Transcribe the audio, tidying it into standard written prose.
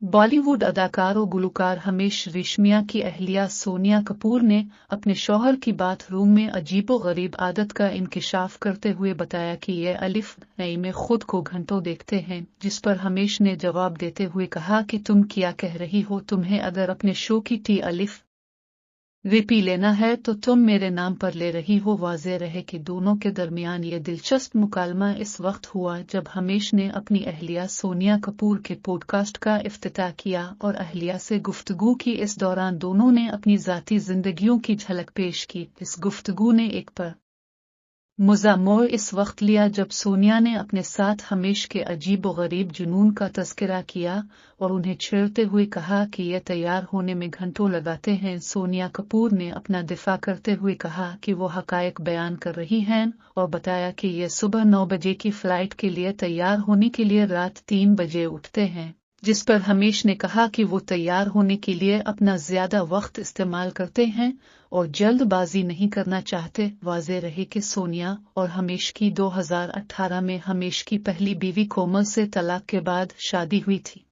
बॉलीवुड अदाकार और गुलकार हमेश रेशमिया की अहलिया सोनिया कपूर ने अपने शौहर की बाथरूम में अजीबोगरीब आदत का इंकिशाफ करते हुए बताया कि ये अलिफ नई में खुद को घंटों देखते हैं, जिस पर हमेश ने जवाब देते हुए कहा कि तुम क्या कह रही हो, तुम्हें अगर अपने शो की टी अलिफ पी लेना है तो तुम मेरे नाम पर ले रही हो। वाज़ेह रहे कि दोनों के दरमियान ये दिलचस्प मुकालमा इस वक्त हुआ जब हमेश ने अपनी अहलिया सोनिया कपूर के पॉडकास्ट का इफ्तिताह किया और अहलिया से गुफ्तगू की। इस दौरान दोनों ने अपनी ज़ाती जिंदगियों की झलक पेश की। इस गुफ्तगू ने एक पर मुज़ा मोड़ इस वक्त लिया जब सोनिया ने अपने साथ हमेश के अजीबोगरीब जुनून का तज़किरा किया और उन्हें छेड़ते हुए कहा कि ये तैयार होने में घंटों लगाते हैं। सोनिया कपूर ने अपना दिफा करते हुए कहा कि वो हक़ाइक़ बयान कर रही हैं और बताया कि ये सुबह 9 बजे की फ़्लाइट के लिए तैयार होने के लिए रात 3 बजे उठते हैं, जिस पर हमेश ने कहा कि वो तैयार होने के लिए अपना ज़्यादा वक्त इस्तेमाल करते हैं और जल्दबाजी नहीं करना चाहते। वाज़ेह रहे कि सोनिया और हमेश की 2018 में हमेश की पहली बीवी कोमल से तलाक के बाद शादी हुई थी।